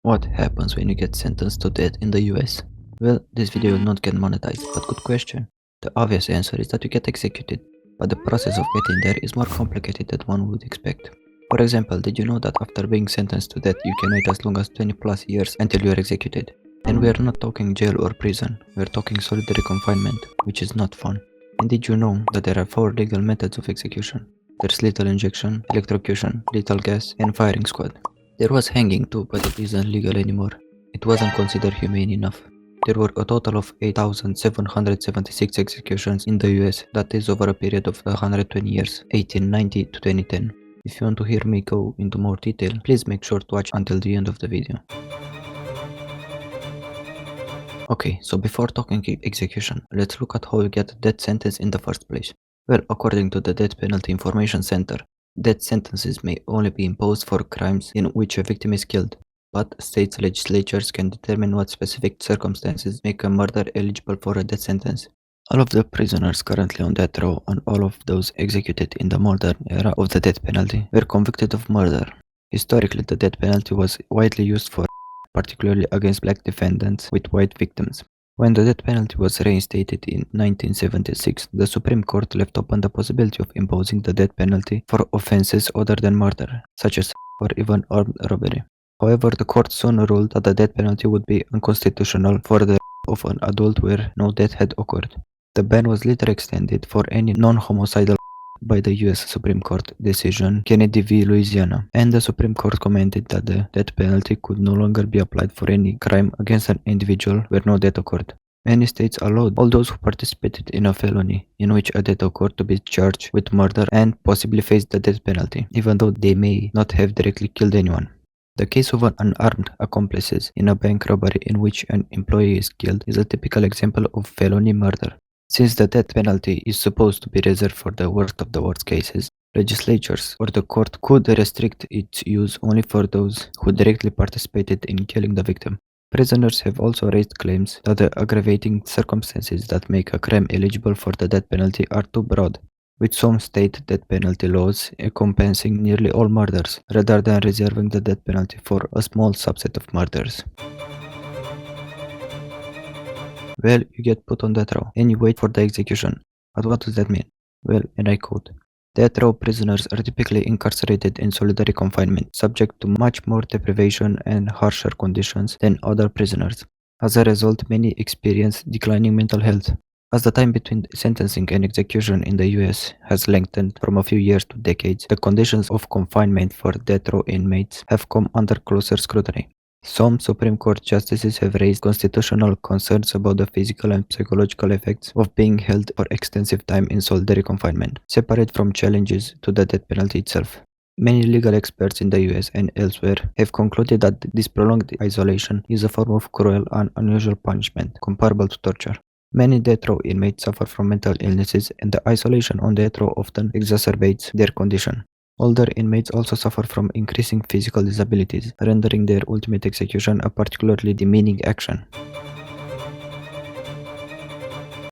What happens when you get sentenced to death in the US? Well, this video will not get monetized, but good question. The obvious answer is that you get executed, but the process of getting there is more complicated than one would expect. For example, did you know that after being sentenced to death you can wait as long as 20 plus years until you are executed? And we are not talking jail or prison, we are talking solitary confinement, which is not fun. And did you know that there are 4 legal methods of execution? There's lethal injection, electrocution, lethal gas, and firing squad. There was hanging too, but it isn't legal anymore. It wasn't considered humane enough. There were a total of 8,776 executions in the US, that is over a period of 120 years, 1890 to 2010. If you want to hear me go into more detail, please make sure to watch until the end of the video. Okay, so before talking execution, let's look at how you get a death sentence in the first place. Well, according to the Death Penalty Information Center, death sentences may only be imposed for crimes in which a victim is killed, but states' legislatures can determine what specific circumstances make a murder eligible for a death sentence. All of the prisoners currently on death row and all of those executed in the modern era of the death penalty were convicted of murder. Historically, the death penalty was widely used for particularly against black defendants with white victims. When the death penalty was reinstated in 1976, the Supreme Court left open the possibility of imposing the death penalty for offenses other than murder, such as or even armed robbery. However, the court soon ruled that the death penalty would be unconstitutional for the of an adult where no death had occurred. The ban was later extended for any non-homicidal by the US Supreme Court decision Kennedy v. Louisiana, and the Supreme Court commented that the death penalty could no longer be applied for any crime against an individual where no death occurred. Many states allowed all those who participated in a felony in which a death occurred to be charged with murder and possibly face the death penalty, even though they may not have directly killed anyone. The case of an unarmed accomplices in a bank robbery in which an employee is killed is a typical example of felony murder. Since the death penalty is supposed to be reserved for the worst of the worst cases, legislatures or the court could restrict its use only for those who directly participated in killing the victim. Prisoners have also raised claims that the aggravating circumstances that make a crime eligible for the death penalty are too broad, with some state death penalty laws encompassing nearly all murders, rather than reserving the death penalty for a small subset of murders. Well, you get put on death row and you wait for the execution. But what does that mean? Well, and I quote, death row prisoners are typically incarcerated in solitary confinement, subject to much more deprivation and harsher conditions than other prisoners. As a result, many experience declining mental health. As the time between sentencing and execution in the US has lengthened from a few years to decades, the conditions of confinement for death row inmates have come under closer scrutiny. Some Supreme Court justices have raised constitutional concerns about the physical and psychological effects of being held for extensive time in solitary confinement, separate from challenges to the death penalty itself. Many legal experts in the US and elsewhere have concluded that this prolonged isolation is a form of cruel and unusual punishment, comparable to torture. Many death row inmates suffer from mental illnesses, and the isolation on death row often exacerbates their condition. Older inmates also suffer from increasing physical disabilities, rendering their ultimate execution a particularly demeaning action.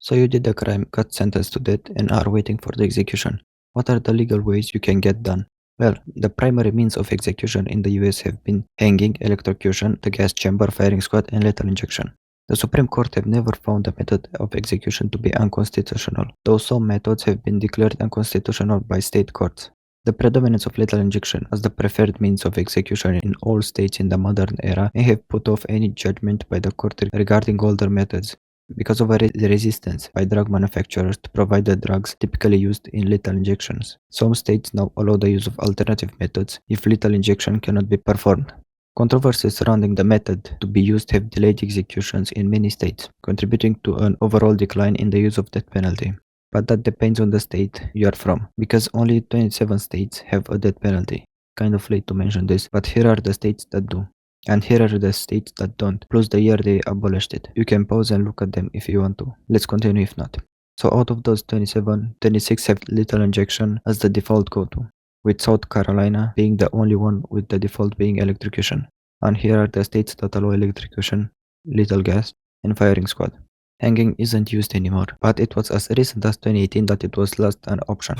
So you did the crime, got sentenced to death, and are waiting for the execution. What are the legal ways you can get done? Well, the primary means of execution in the US have been hanging, electrocution, the gas chamber, firing squad, and lethal injection. The Supreme Court have never found the method of execution to be unconstitutional, though some methods have been declared unconstitutional by state courts. The predominance of lethal injection as the preferred means of execution in all states in the modern era may have put off any judgment by the court regarding older methods, because of a resistance by drug manufacturers to provide the drugs typically used in lethal injections. Some states now allow the use of alternative methods if lethal injection cannot be performed. Controversies surrounding the method to be used have delayed executions in many states, contributing to an overall decline in the use of death penalty. But that depends on the state you are from, because only 27 states have a death penalty. Kind of late to mention this, but here are the states that do. And here are the states that don't, plus the year they abolished it. You can pause and look at them if you want to. Let's continue if not. So out of those 27, 26 have lethal injection as the default go-to, with South Carolina being the only one with the default being electrocution. And here are the states that allow electrocution, lethal gas, and firing squad. Hanging isn't used anymore, but it was as recent as 2018 that it was last an option.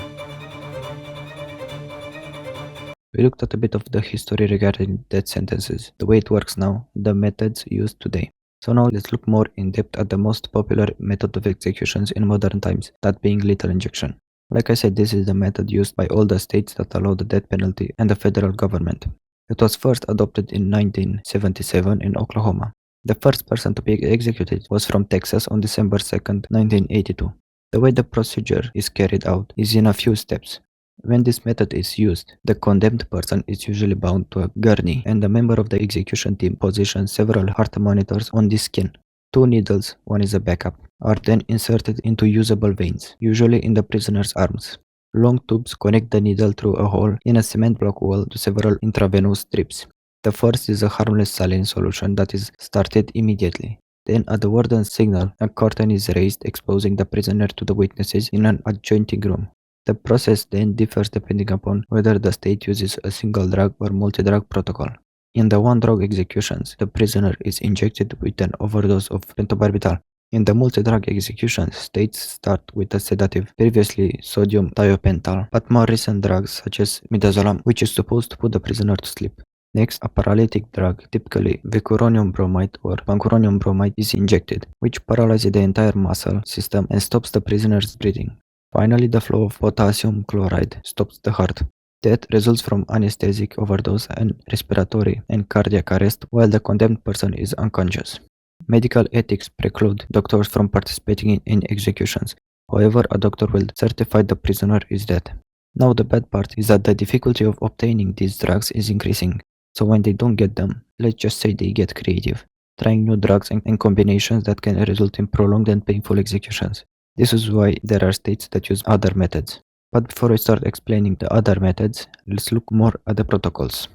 We looked at a bit of the history regarding death sentences, the way it works now, the methods used today. So now let's look more in depth at the most popular method of executions in modern times, that being lethal injection. Like I said, this is the method used by all the states that allow the death penalty and the federal government. It was first adopted in 1977 in Oklahoma. The first person to be executed was from Texas on December 2nd, 1982. The way the procedure is carried out is in a few steps. When this method is used, the condemned person is usually bound to a gurney, and a member of the execution team positions several heart monitors on the skin. Two needles, one is a backup, are then inserted into usable veins, usually in the prisoner's arms. Long tubes connect the needle through a hole in a cement block wall to several intravenous strips. The first is a harmless saline solution that is started immediately. Then, at the warden's signal, a curtain is raised, exposing the prisoner to the witnesses in an adjoining room. The process then differs depending upon whether the state uses a single drug or multi-drug protocol. In the one-drug executions, the prisoner is injected with an overdose of pentobarbital. In the multi-drug executions, states start with a sedative, previously sodium thiopental, but more recent drugs such as midazolam, which is supposed to put the prisoner to sleep. Next, a paralytic drug, typically vicuronium bromide or pancuronium bromide, is injected, which paralyzes the entire muscle system and stops the prisoner's breathing. Finally, the flow of potassium chloride stops the heart. Death results from anesthetic overdose and respiratory and cardiac arrest while the condemned person is unconscious. Medical ethics preclude doctors from participating in executions. However, a doctor will certify the prisoner is dead. Now the bad part is that the difficulty of obtaining these drugs is increasing. So when they don't get them, let's just say they get creative, trying new drugs and combinations that can result in prolonged and painful executions. This is why there are states that use other methods. But before I start explaining the other methods, let's look more at the protocols.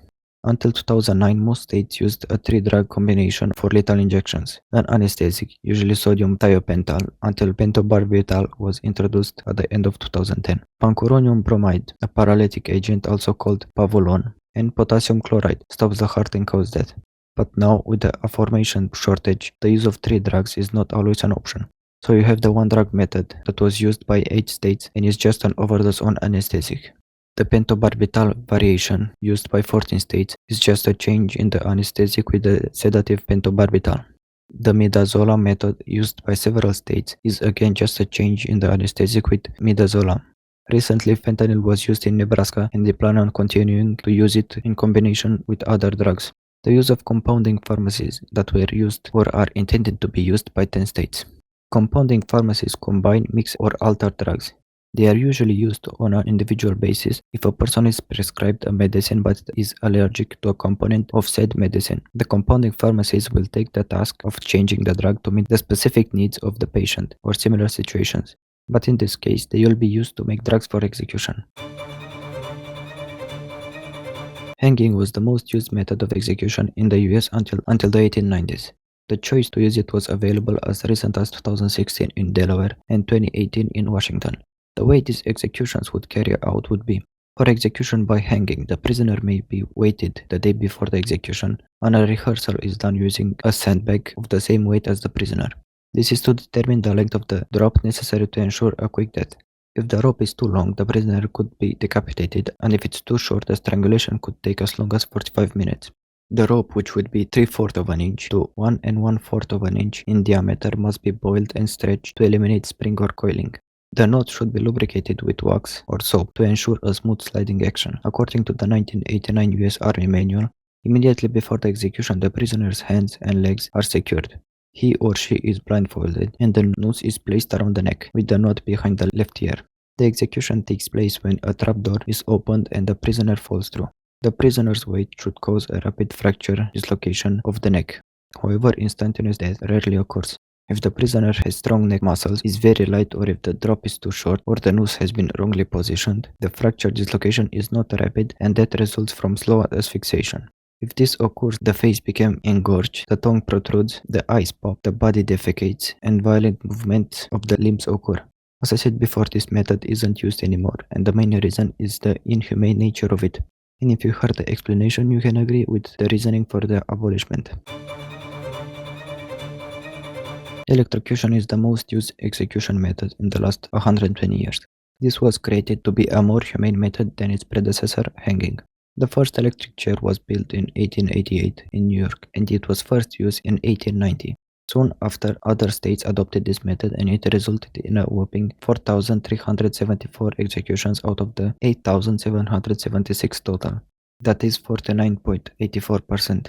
Until 2009, most states used a three-drug combination for lethal injections, an anesthetic, usually sodium thiopental, until pentobarbital was introduced at the end of 2010. Pancuronium bromide, a paralytic agent also called pavolone, and potassium chloride stops the heart and causes death. But now, with the aforementioned shortage, the use of three drugs is not always an option. So you have the one-drug method that was used by 8 states and is just an overdose on anesthetic. The pentobarbital variation, used by 14 states, is just a change in the anesthetic with the sedative pentobarbital. The midazolam method, used by several states, is again just a change in the anesthetic with midazolam. Recently, fentanyl was used in Nebraska, and they plan on continuing to use it in combination with other drugs. The use of compounding pharmacies that were used or are intended to be used by 10 states. Compounding pharmacies combine, mix, or alter drugs. They are usually used on an individual basis if a person is prescribed a medicine but is allergic to a component of said medicine. The compounding pharmacies will take the task of changing the drug to meet the specific needs of the patient or similar situations. But in this case, they will be used to make drugs for execution. Hanging was the most used method of execution in the US until the 1890s. The choice to use it was available as recent as 2016 in Delaware and 2018 in Washington. The way these executions would carry out would be: for execution by hanging, the prisoner may be weighted the day before the execution, and a rehearsal is done using a sandbag of the same weight as the prisoner. This is to determine the length of the drop necessary to ensure a quick death. If the rope is too long, the prisoner could be decapitated, and if it's too short, the strangulation could take as long as 45 minutes. The rope, which would be 3/4 of an inch to 1 1/4 of an inch in diameter, must be boiled and stretched to eliminate spring or coiling. The knot should be lubricated with wax or soap to ensure a smooth sliding action. According to the 1989 US Army Manual, immediately before the execution, the prisoner's hands and legs are secured. He or she is blindfolded, and the noose is placed around the neck, with the knot behind the left ear. The execution takes place when a trapdoor is opened and the prisoner falls through. The prisoner's weight should cause a rapid fracture dislocation of the neck. However, instantaneous death rarely occurs. If the prisoner has strong neck muscles, is very light, or if the drop is too short or the noose has been wrongly positioned, the fracture dislocation is not rapid and death results from slow asphyxiation. If this occurs, the face becomes engorged, the tongue protrudes, the eyes pop, the body defecates, and violent movements of the limbs occur. As I said before, this method isn't used anymore, and the main reason is the inhumane nature of it. And if you heard the explanation, you can agree with the reasoning for the abolishment. Electrocution is the most used execution method in the last 120 years. This was created to be a more humane method than its predecessor, hanging. The first electric chair was built in 1888 in New York, and it was first used in 1890. Soon after, other states adopted this method, and it resulted in a whopping 4,374 executions out of the 8,776 total. That is 49.84%.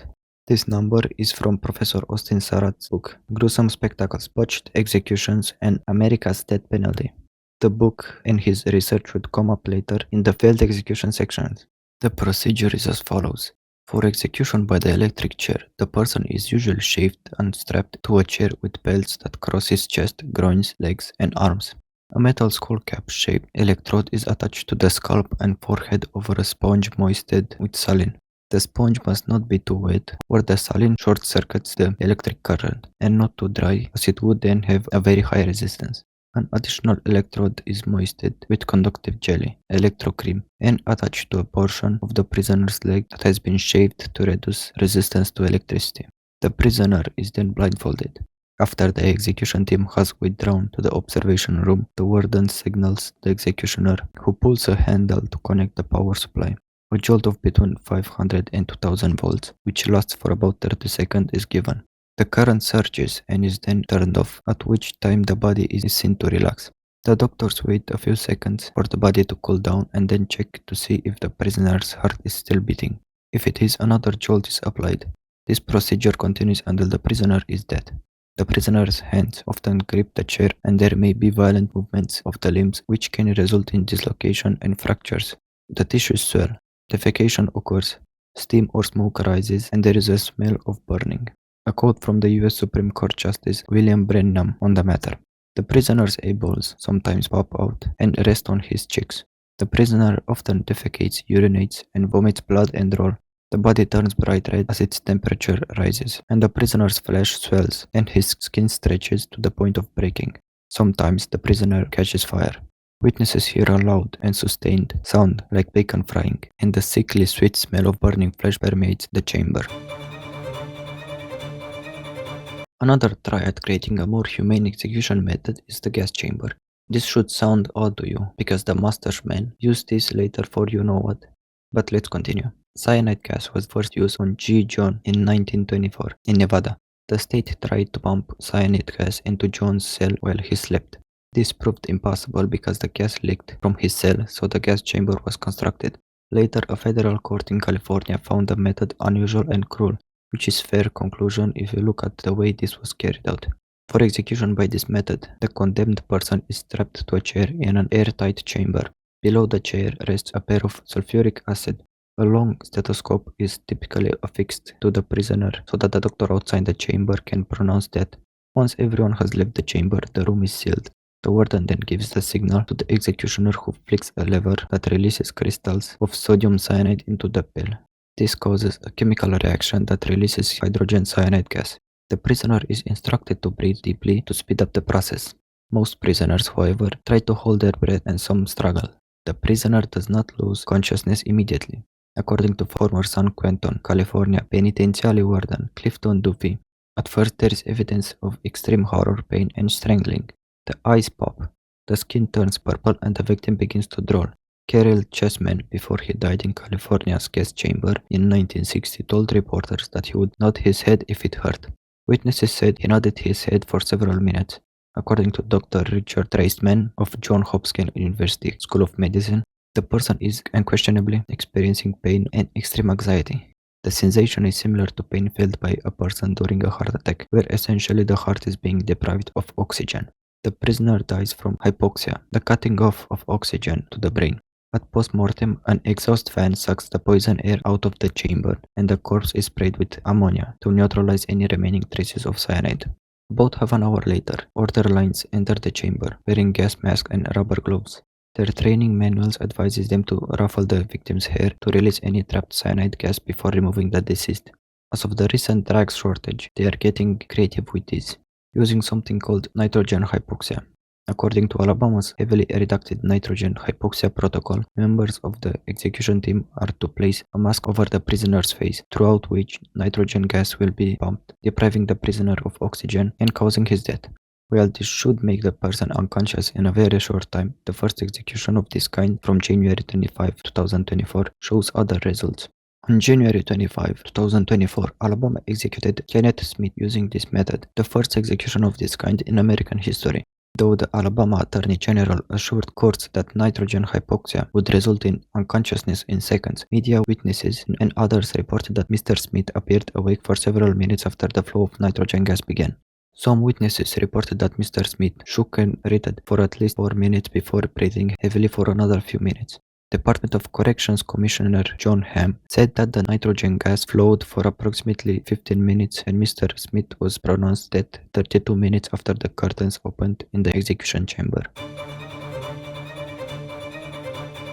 This number is from Professor Austin Sarat's book, Gruesome Spectacles, Botched Executions, and America's Death Penalty. The book and his research would come up later in the failed execution sections. The procedure is as follows. For execution by the electric chair, the person is usually shaved and strapped to a chair with belts that cross his chest, groins, legs, and arms. A metal skull cap shaped electrode is attached to the scalp and forehead over a sponge moistened with saline. The sponge must not be too wet, or the saline short-circuits the electric current, and not too dry, as it would then have a very high resistance. An additional electrode is moistened with conductive jelly, electrocream, and attached to a portion of the prisoner's leg that has been shaved to reduce resistance to electricity. The prisoner is then blindfolded. After the execution team has withdrawn to the observation room, the warden signals the executioner, who pulls a handle to connect the power supply. A jolt of between 500 and 2000 volts, which lasts for about 30 seconds, is given. The current surges and is then turned off, at which time the body is seen to relax. The doctors wait a few seconds for the body to cool down and then check to see if the prisoner's heart is still beating. If it is, another jolt is applied. This procedure continues until the prisoner is dead. The prisoner's hands often grip the chair, and there may be violent movements of the limbs which can result in dislocation and fractures. The tissues swell. Defecation occurs, steam or smoke arises, and there is a smell of burning. A quote from the US Supreme Court Justice William Brennan on the matter. The prisoner's eyeballs sometimes pop out and rest on his cheeks. The prisoner often defecates, urinates, and vomits blood and drool. The body turns bright red as its temperature rises, and the prisoner's flesh swells and his skin stretches to the point of breaking. Sometimes the prisoner catches fire. Witnesses hear a loud and sustained sound like bacon frying, and the sickly sweet smell of burning flesh permeates the chamber. Another try at creating a more humane execution method is the gas chamber. This should sound odd to you, because the mustache men used this later for you know what. But let's continue. Cyanide gas was first used on G. John in 1924 in Nevada. The state tried to pump cyanide gas into John's cell while he slept. This proved impossible because the gas leaked from his cell, so the gas chamber was constructed. Later, a federal court in California found the method unusual and cruel, which is fair conclusion if you look at the way this was carried out. For execution by this method, the condemned person is strapped to a chair in an airtight chamber. Below the chair rests a pair of sulfuric acid. A long stethoscope is typically affixed to the prisoner so that the doctor outside the chamber can pronounce death. Once everyone has left the chamber, the room is sealed. The warden then gives the signal to the executioner, who flicks a lever that releases crystals of sodium cyanide into the pill. This causes a chemical reaction that releases hydrogen cyanide gas. The prisoner is instructed to breathe deeply to speed up the process. Most prisoners, however, try to hold their breath and some struggle. The prisoner does not lose consciousness immediately. According to former San Quentin, California penitentiary warden Clifton Duffy, at first there is evidence of extreme horror, pain, and strangling. The eyes pop, the skin turns purple, and the victim begins to drool. Carroll Chessman, before he died in California's gas chamber in 1960, told reporters that he would nod his head if it hurt. Witnesses said he nodded his head for several minutes. According to Dr. Richard Reisman of Johns Hopkins University School of Medicine, the person is unquestionably experiencing pain and extreme anxiety. The sensation is similar to pain felt by a person during a heart attack, where essentially the heart is being deprived of oxygen. The prisoner dies from hypoxia, the cutting off of oxygen to the brain. At post-mortem, an exhaust fan sucks the poison air out of the chamber, and the corpse is sprayed with ammonia to neutralize any remaining traces of cyanide. About half an hour later, orderlies enter the chamber, wearing gas masks and rubber gloves. Their training manuals advises them to ruffle the victim's hair to release any trapped cyanide gas before removing the deceased. As of the recent drug shortage, they are getting creative with this, using something called nitrogen hypoxia. According to Alabama's heavily reducted nitrogen hypoxia protocol, members of the execution team are to place a mask over the prisoner's face, throughout which nitrogen gas will be pumped, depriving the prisoner of oxygen and causing his death. While this should make the person unconscious in a very short time, the first execution of this kind from January 25, 2024 shows other results. On January 25, 2024, Alabama executed Kenneth Smith using this method, the first execution of this kind in American history. Though the Alabama Attorney General assured courts that nitrogen hypoxia would result in unconsciousness in seconds, media witnesses and others reported that Mr. Smith appeared awake for several minutes after the flow of nitrogen gas began. Some witnesses reported that Mr. Smith shook and writhed for at least 4 minutes before breathing heavily for another few minutes. Department of Corrections Commissioner John Hamm said that the nitrogen gas flowed for approximately 15 minutes and Mr. Smith was pronounced dead 32 minutes after the curtains opened in the execution chamber.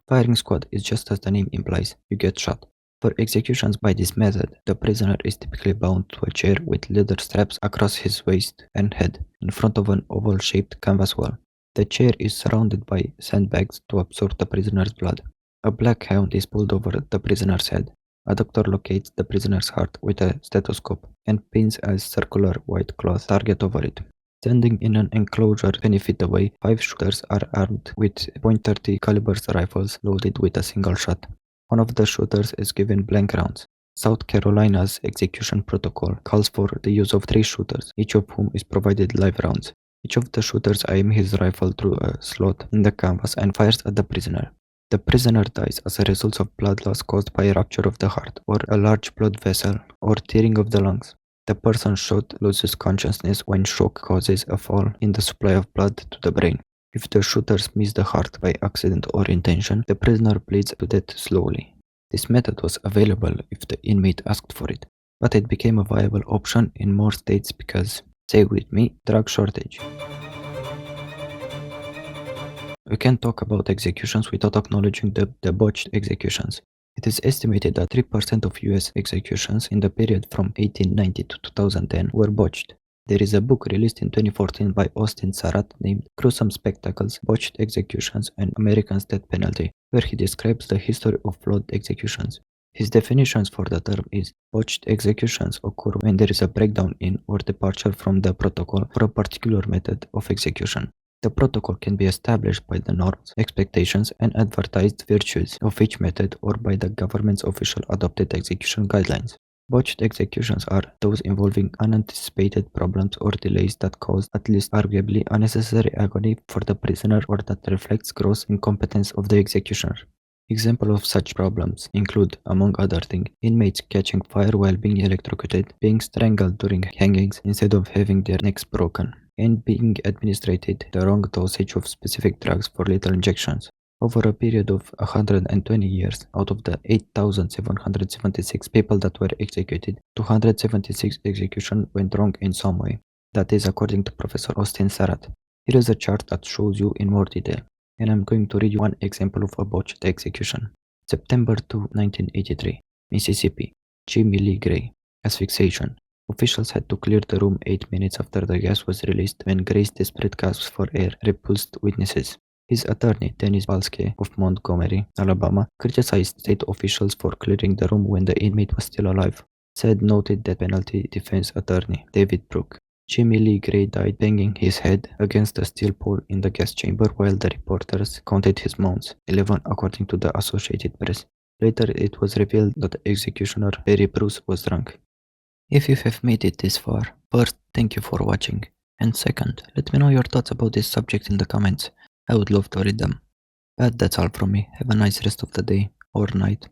Firing squad is just as the name implies, you get shot. For executions by this method, the prisoner is typically bound to a chair with leather straps across his waist and head, in front of an oval-shaped canvas wall. The chair is surrounded by sandbags to absorb the prisoner's blood. A black hound is pulled over the prisoner's head. A doctor locates the prisoner's heart with a stethoscope and pins a circular white cloth target over it. Standing in an enclosure 20 feet away, 5 shooters are armed with .30 caliber rifles loaded with a single shot. One of the shooters is given blank rounds. South Carolina's execution protocol calls for the use of 3 shooters, each of whom is provided live rounds. Each of the shooters aims his rifle through a slot in the canvas and fires at the prisoner. The prisoner dies as a result of blood loss caused by a rupture of the heart, or a large blood vessel, or tearing of the lungs. The person shot loses consciousness when shock causes a fall in the supply of blood to the brain. If the shooters miss the heart by accident or intention, the prisoner bleeds to death slowly. This method was available if the inmate asked for it, but it became a viable option in more states because, say with me, drug shortage. We can't talk about executions without acknowledging the botched executions. It is estimated that 3% of US executions in the period from 1890 to 2010 were botched. There is a book released in 2014 by Austin Sarat named Gruesome Spectacles, Botched Executions and American Death Penalty, where he describes the history of flawed executions. His definitions for the term is botched executions occur when there is a breakdown in or departure from the protocol for a particular method of execution. The protocol can be established by the norms, expectations, and advertised virtues of each method or by the government's official adopted execution guidelines. Botched executions are those involving unanticipated problems or delays that cause at least arguably unnecessary agony for the prisoner or that reflects gross incompetence of the executioner. Examples of such problems include, among other things, inmates catching fire while being electrocuted, being strangled during hangings instead of having their necks broken, and being administered the wrong dosage of specific drugs for lethal injections. Over a period of 120 years, out of the 8,776 people that were executed, 276 executions went wrong in some way. That is according to Professor Austin Sarat. Here is a chart that shows you in more detail, and I'm going to read you one example of a botched execution. September 2, 1983, Mississippi, Jimmy Lee Gray, asphyxiation. Officials had to clear the room 8 minutes after the gas was released when Gray's desperate gasps for air repulsed witnesses. His attorney, Dennis Balske of Montgomery, Alabama, criticized state officials for clearing the room when the inmate was still alive. Said noted death penalty defense attorney, David Brooke. Jimmy Lee Gray died banging his head against a steel pole in the gas chamber while the reporters counted his moans, 11 according to the Associated Press. Later it was revealed that the executioner, Barry Bruce, was drunk. If you have made it this far, first, thank you for watching, and second, let me know your thoughts about this subject in the comments. I would love to read them. But that's all from me. Have a nice rest of the day or night.